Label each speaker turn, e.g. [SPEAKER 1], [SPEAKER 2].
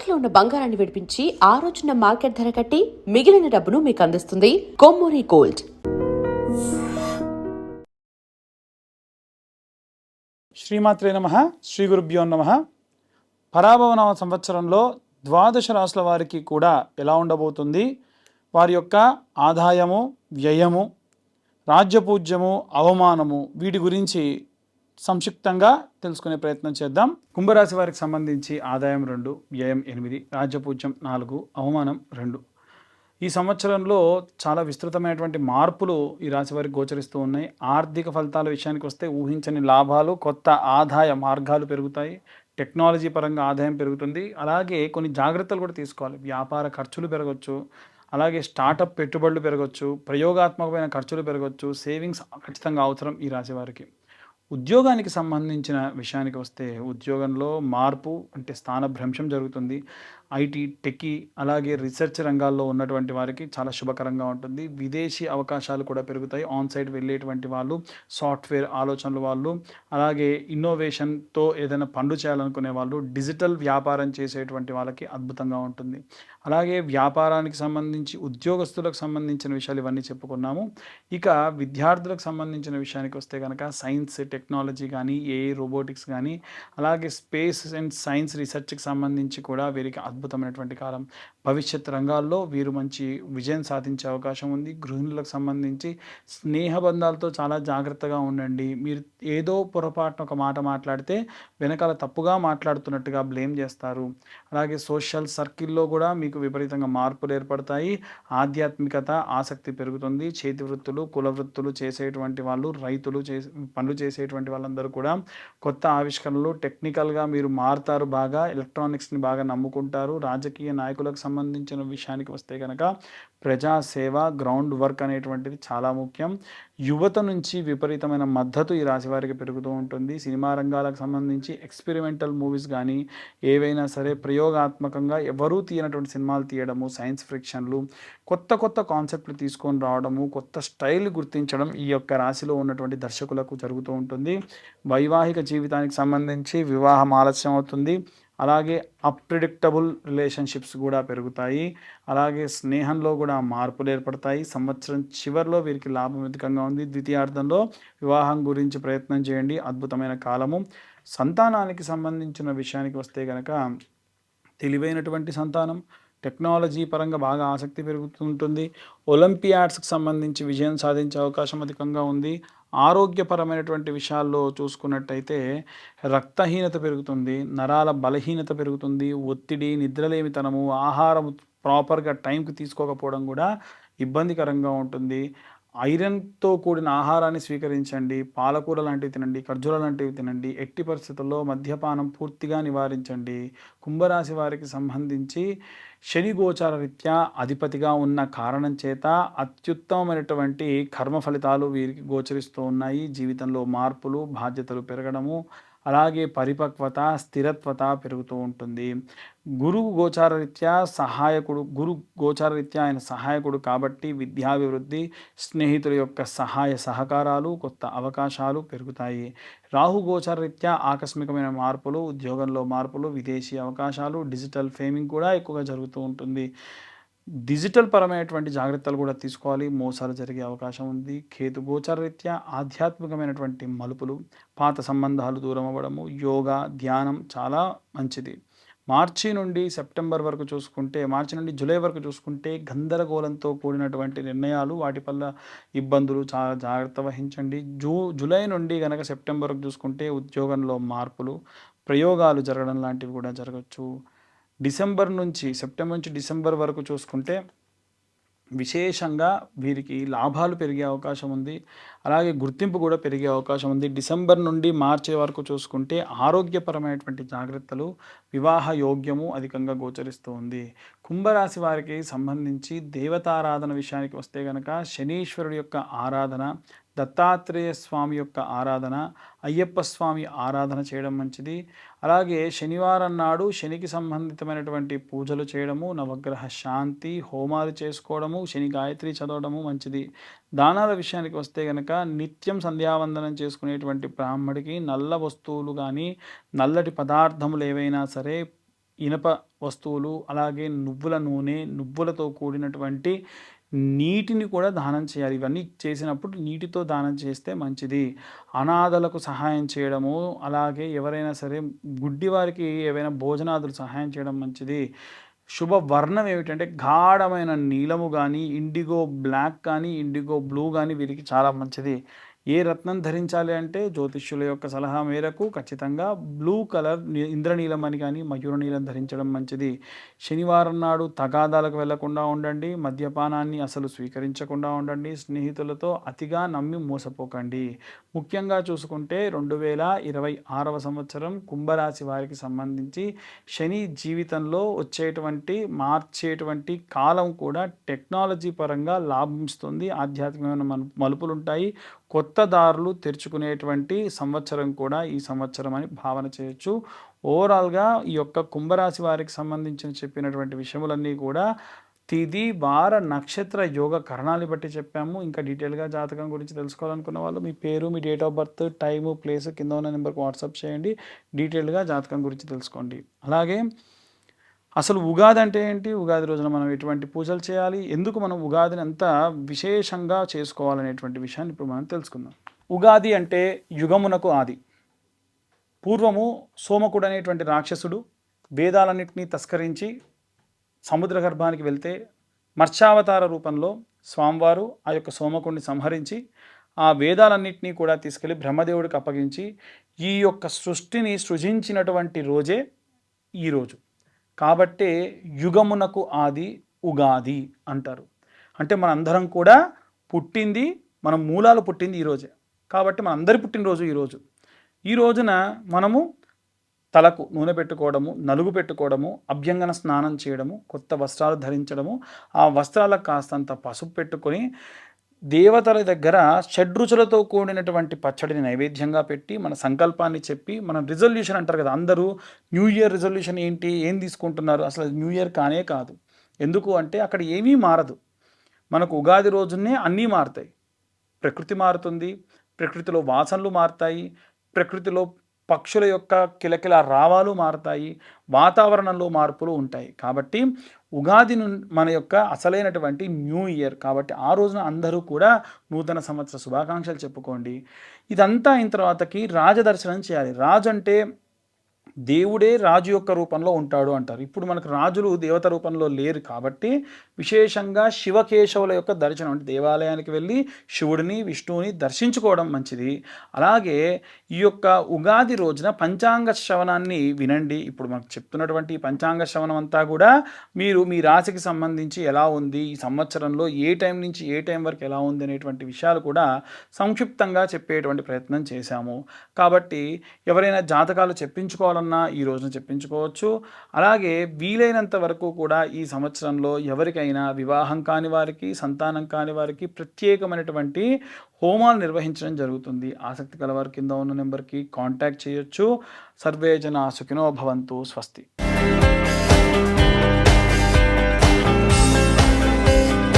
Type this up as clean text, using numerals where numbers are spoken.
[SPEAKER 1] తాకట్లో ఉన్న బంగారాన్ని విడిపించి ఆ రోజున మార్కెట్ ధర కట్టి మిగిలిన డబ్బును మీకు అందిస్తుంది కొమ్మూరి గోల్డ్.
[SPEAKER 2] శ్రీమాత్రే నమః. శ్రీ గురుభ్యో నమః. పరాభవనామ సంవత్సరంలో ద్వాదశ రాశుల వారికి కూడా ఎలా ఉండబోతుంది, వారి యొక్క ఆదాయము, వ్యయము, రాజ్యపూజ్యము, అవమానము, వీటి గురించి సంక్షిప్తంగా తెలుసుకునే ప్రయత్నం చేద్దాం. కుంభరాశి వారికి సంబంధించి ఆదాయం 2, వ్యయం 8, రాజ్యపూజ్యం 4, అవమానం 2. ఈ సంవత్సరంలో చాలా విస్తృతమైనటువంటి మార్పులు ఈ రాశి వారికి గోచరిస్తూ ఉన్నాయి. ఆర్థిక ఫలితాల విషయానికి వస్తే ఊహించని లాభాలు, కొత్త ఆదాయ మార్గాలు పెరుగుతాయి. టెక్నాలజీ పరంగా ఆదాయం పెరుగుతుంది. అలాగే కొన్ని జాగ్రత్తలు కూడా తీసుకోవాలి. వ్యాపార ఖర్చులు పెరగవచ్చు, అలాగే స్టార్టప్ పెట్టుబడులు పెరగవచ్చు, ప్రయోగాత్మకమైన ఖర్చులు పెరగవచ్చు. సేవింగ్స్ ఖచ్చితంగా అవసరం ఈ రాశి వారికి. ఉద్యోగానికి సంబంధించిన విషయానికి వస్తే ఉద్యోగంలో మార్పు అంటే స్థానభ్రంశం జరుగుతుంది. ఐటీ, టెక్కీ, అలాగే రీసెర్చ్ రంగాల్లో ఉన్నటువంటి వారికి చాలా శుభకరంగా ఉంటుంది. విదేశీ అవకాశాలు కూడా పెరుగుతాయి. ఆన్ సైట్ వెళ్ళేటువంటి వాళ్ళు, సాఫ్ట్వేర్ ఆలోచనలు వాళ్ళు, అలాగే ఇన్నోవేషన్తో ఏదైనా పనులు చేయాలనుకునే వాళ్ళు, డిజిటల్ వ్యాపారం చేసేటువంటి వాళ్ళకి అద్భుతంగా ఉంటుంది. అలాగే వ్యాపారానికి సంబంధించి ఉద్యోగస్తులకు సంబంధించిన విషయాలు ఇవన్నీ చెప్పుకున్నాము. ఇక విద్యార్థులకు సంబంధించిన విషయానికి వస్తే కనుక సైన్స్, టెక్నాలజీ కానీ, ఏఐ, రోబోటిక్స్ కానీ, అలాగే స్పేస్ అండ్ సైన్స్ రీసెర్చ్కి సంబంధించి కూడా వీరికి అద్భుతమైనటువంటి కాలం. భవిష్యత్ రంగాల్లో వీరు మంచి విజయం సాధించే అవకాశం ఉంది. గృహిణులకు సంబంధించి స్నేహబంధాలతో చాలా జాగ్రత్తగా ఉండండి. మీరు ఏదో పొరపాటున ఒక మాట మాట్లాడితే వెనకాల తప్పుగా మాట్లాడుతున్నట్టుగా బ్లేమ్ చేస్తారు. అలాగే సోషల్ సర్కిల్లో కూడా మీకు విపరీతంగా మార్పులు ఏర్పడతాయి. ఆధ్యాత్మికత, ఆసక్తి పెరుగుతుంది. చేతి వృత్తులు, కుల వృత్తులు చేసేటువంటి వాళ్ళు, రైతులు పనులు చేసేటువంటి వాళ్ళందరూ కూడా కొత్త ఆవిష్కరణలు, టెక్నికల్గా మీరు మారుతారు. బాగా ఎలక్ట్రానిక్స్ని బాగా నమ్ముకుంటారు. రాజకీయ నాయకులకు సంబంధించిన విషయానికి వస్తే కనుక ప్రజాసేవ, గ్రౌండ్ వర్క్ అనేటువంటిది చాలా ముఖ్యం. యువత నుంచి విపరీతమైన మద్దతు ఈ రాశి వారికి పెరుగుతూ ఉంటుంది. సినిమా రంగాలకు సంబంధించి ఎక్స్పెరిమెంటల్ మూవీస్ కానీ ఏవైనా సరే ప్రయోగాత్మకంగా ఎవరూ తీయనటువంటి సినిమాలు తీయడము, సైన్స్ ఫిక్షన్లు, కొత్త కొత్త కాన్సెప్ట్లు తీసుకొని రావడము, కొత్త స్టైల్ గుర్తించడం ఈ యొక్క రాశిలో ఉన్నటువంటి దర్శకులకు జరుగుతూ ఉంటుంది. వైవాహిక జీవితానికి సంబంధించి వివాహం ఆలస్యం అవుతుంది. అలాగే అన్ప్రెడిక్టబుల్ రిలేషన్షిప్స్ కూడా పెరుగుతాయి. అలాగే స్నేహంలో కూడా మార్పులు ఏర్పడతాయి. సంవత్సరం చివరిలో వీరికి లాభం అధికంగా ఉంది. ద్వితీయార్థంలో వివాహం గురించి ప్రయత్నం చేయండి. అద్భుతమైన కాలము. సంతానానికి సంబంధించిన విషయానికి వస్తే కనుక తెలివైనటువంటి సంతానం, టెక్నాలజీ పరంగా బాగా ఆసక్తి పెరుగుతుంటుంది. ఒలింపియాడ్స్కి సంబంధించి విజయం సాధించే అవకాశం అధికంగా ఉంది. ఆరోగ్యపరమైనటువంటి విషయాల్లో చూసుకున్నట్టయితే రక్తహీనత పెరుగుతుంది, నరాల బలహీనత పెరుగుతుంది, ఒత్తిడి, నిద్రలేమితనము, ఆహారం ప్రాపర్గా టైంకి తీసుకోకపోవడం కూడా ఇబ్బందికరంగా ఉంటుంది. ఐరన్తో కూడిన ఆహారాన్ని స్వీకరించండి. పాలకూర లాంటివి తినండి, ఖర్జూర లాంటివి తినండి. ఎట్టి పరిస్థితుల్లో మద్యపానం పూర్తిగా నివారించండి. కుంభరాశి వారికి సంబంధించి శని గోచార రీత్యా అధిపతిగా ఉన్న కారణం చేత అత్యుత్తమమైనటువంటి కర్మ ఫలితాలు వీరికి గోచరిస్తూ ఉన్నాయి. జీవితంలో మార్పులు, బాధ్యతలు పెరగడము, అలాగే పరిపక్వత, స్థిరత్వత పెరుగుతూ ఉంటుంది. గురు గోచారరీత్యా ఆయన సహాయకుడు కాబట్టి విద్యాభివృద్ధి, స్నేహితుల యొక్క సహాయ సహకారాలు, కొత్త అవకాశాలు పెరుగుతాయి. రాహు గోచారరీత్యా ఆకస్మికమైన మార్పులు, ఉద్యోగంలో మార్పులు, విదేశీ అవకాశాలు, డిజిటల్ ఫేమింగ్ కూడా ఎక్కువగా జరుగుతూ ఉంటుంది. డిజిటల్ పరమైనటువంటి జాగ్రత్తలు కూడా తీసుకోవాలి. మోసాలు జరిగే అవకాశం ఉంది. కేతు గోచారరీత్యా ఆధ్యాత్మికమైనటువంటి మలుపులు, పాత సంబంధాలు దూరం అవ్వడము, యోగా, ధ్యానం చాలా మంచిది. మార్చి నుండి జూలై వరకు చూసుకుంటే గందరగోళంతో కూడినటువంటి నిర్ణయాలు, వాటి వల్ల ఇబ్బందులు, చాలా జాగ్రత్త వహించండి. జూలై నుండి కనుక సెప్టెంబర్ వరకు చూసుకుంటే ఉద్యోగంలో మార్పులు, ప్రయోగాలు జరగడం లాంటివి కూడా జరగచ్చు. సెప్టెంబర్ నుంచి డిసెంబర్ వరకు చూసుకుంటే విశేషంగా వీరికి లాభాలు పెరిగే అవకాశం ఉంది. అలాగే గుర్తింపు కూడా పెరిగే అవకాశం ఉంది. డిసెంబర్ నుండి మార్చి వరకు చూసుకుంటే ఆరోగ్యపరమైనటువంటి జాగ్రత్తలు, వివాహ యోగ్యము అధికంగా గోచరిస్తూ ఉంది. కుంభరాశి వారికి సంబంధించి దేవతారాధన విషయానికి వస్తే కనుక శనీశ్వరుడి యొక్క ఆరాధన, దత్తాత్రేయ స్వామి యొక్క ఆరాధన, అయ్యప్ప స్వామి ఆరాధన చేయడం మంచిది. అలాగే శనివారం నాడు శనికి సంబంధితమైనటువంటి పూజలు చేయడము, నవగ్రహ శాంతి హోమాలు చేసుకోవడము, శని గాయత్రి చదవడము మంచిది. దానాల విషయానికి వస్తే కనుక నిత్యం సంధ్యావందనం చేసుకునేటువంటి బ్రాహ్మడికి నల్ల వస్తువులు కానీ, నల్లటి పదార్థములు ఏవైనా సరే ఇనప వస్తువులు, అలాగే నువ్వుల నూనె, నువ్వులతో కూడినటువంటి నీటిని కూడా దానం చేయాలి. ఇవన్నీ చేసినప్పుడు నీటితో దానం చేస్తే మంచిది. అనాథలకు సహాయం చేయడము, అలాగే ఎవరైనా సరే గుడ్డివారికి ఏవైనా భోజనాదులు సహాయం చేయడం మంచిది. శుభ వర్ణం ఏమిటంటే గాఢమైన నీలము కానీ, ఇండిగో బ్లాక్ కానీ, ఇండిగో బ్లూ కానీ వీరికి చాలా మంచిది. ఏ రత్నం ధరించాలి అంటే జ్యోతిష్యుల యొక్క సలహా మేరకు ఖచ్చితంగా బ్లూ కలర్ ఇంద్రనీలం అని కానీ మయూరనీలం ధరించడం మంచిది. శనివారం నాడు తగాదాలకు వెళ్లకుండా ఉండండి. మద్యపానాన్ని అసలు స్వీకరించకుండా ఉండండి. స్నేహితులతో అతిగా నమ్మి మోసపోకండి. ముఖ్యంగా చూసుకుంటే 2026వ సంవత్సరం కుంభరాశి వారికి సంబంధించి శని జీవితంలో మార్చేటువంటి కాలం కూడా టెక్నాలజీ పరంగా లాభం ఇస్తుంది. ఆధ్యాత్మికమైన మలుపులు ఉంటాయి. కొత్త దారులు తెరుచుకునేటువంటి సంవత్సరం కూడా ఈ సంవత్సరం అని భావన చేయొచ్చు. ఓవరాల్గా ఈ యొక్క కుంభరాశి వారికి సంబంధించిన చెప్పినటువంటి విషయములన్నీ కూడా తిథి, వార, నక్షత్ర, యోగ కరణాలు బట్టి చెప్పాము. ఇంకా డీటెయిల్గా జాతకం గురించి తెలుసుకోవాలనుకున్న వాళ్ళు మీ పేరు, మీ date of birth, time, place కింద ఉన్న నెంబర్కి వాట్సాప్ చేయండి. డీటెయిల్గా జాతకం గురించి తెలుసుకోండి. అలాగే అసలు ఉగాది అంటే ఏంటి, ఉగాది రోజున మనం ఎటువంటి పూజలు చేయాలి, ఎందుకు మనం ఉగాదిని అంత విశేషంగా చేసుకోవాలనేటువంటి విషయాన్ని ఇప్పుడు మనం తెలుసుకుందాం. ఉగాది అంటే యుగమునకు ఆది. పూర్వము సోమకుడు అనేటువంటి రాక్షసుడు వేదాలన్నింటినీ తస్కరించి సముద్ర గర్భానికి వెళ్తే మత్స్యావతార రూపంలో స్వామివారు ఆ యొక్క సోమకుడిని సంహరించి ఆ వేదాలన్నింటినీ కూడా తీసుకెళ్ళి బ్రహ్మదేవుడికి అప్పగించి ఈ యొక్క సృష్టిని సృజించినటువంటి రోజే ఈరోజు. కాబట్టే యుగమునకు ఆది ఉగాది అంటారు. అంటే మనందరం కూడా పుట్టింది, మన మూలాలు పుట్టింది ఈరోజే. కాబట్టి మనందరి పుట్టినరోజు ఈరోజు. ఈ రోజున మనము తలకు నూనె పెట్టుకోవడము, నలుగు పెట్టుకోవడము, అభ్యంగన స్నానం చేయడము, కొత్త వస్త్రాలు ధరించడము, ఆ వస్త్రాలకు కాస్తంత పసుపు పెట్టుకొని దేవతల దగ్గర షడ్రుచులతో కూడినటువంటి పచ్చడిని నైవేద్యంగా పెట్టి మన సంకల్పాన్ని చెప్పి మన రిజల్యూషన్ అంటారు కదా, అందరూ న్యూ ఇయర్ రిజల్యూషన్ ఏంటి, ఏం తీసుకుంటున్నారు, అసలు న్యూ ఇయర్ కానే కాదు. ఎందుకు అంటే అక్కడ ఏమీ మారదు. మనకు ఉగాది రోజునే అన్నీ మారుతాయి. ప్రకృతి మారుతుంది, ప్రకృతిలో వాసనలు మారుతాయి, ప్రకృతిలో పక్షుల యొక్క కిలకిల రావాలు మారుతాయి, వాతావరణంలో మార్పులు ఉంటాయి. కాబట్టి ఉగాది మన యొక్క అసలైనటువంటి న్యూ ఇయర్. కాబట్టి ఆ రోజున అందరూ కూడా నూతన సంవత్సర శుభాకాంక్షలు చెప్పుకోండి. ఇదంతా అయిన తర్వాతకి రాజదర్శనం చేయాలి. రాజు అంటే దేవుడే రాజు యొక్క రూపంలో ఉంటాడు అంటారు. ఇప్పుడు మనకు రాజులు దేవత రూపంలో లేరు కాబట్టి విశేషంగా శివకేశవుల యొక్క దర్శనం, అంటే దేవాలయానికి వెళ్ళి శివుడిని, విష్ణువుని దర్శించుకోవడం మంచిది. అలాగే ఈ యొక్క ఉగాది రోజున పంచాంగ శ్రవణాన్ని వినండి. ఇప్పుడు మనకు చెప్తున్నటువంటి పంచాంగ శ్రవణం అంతా కూడా మీరు మీ రాశికి సంబంధించి ఎలా ఉంది, ఈ సంవత్సరంలో ఏ టైం నుంచి ఏ టైం వరకు ఎలా ఉంది అనేటువంటి విషయాలు కూడా సంక్షిప్తంగా చెప్పేటువంటి ప్రయత్నం చేశాము. కాబట్టి ఎవరైనా జాతకాలు చెప్పించుకోవాలన్నా ఈ రోజున చెప్పించుకోవచ్చు. అలాగే వీలైనంత వరకు కూడా ఈ సంవత్సరంలో ఎవరికైనా వివాహం కాని వారికి, సంతానం కాని వారికి ప్రత్యేకమైనటువంటి హోమాలు నిర్వహించడం జరుగుతుంది. ఆసక్తి కలవారి కింద ఉన్న నెంబర్కి కాంటాక్ట్ చేయొచ్చు. సర్వే జనా సుఖినో భవంతు. స్వస్తి.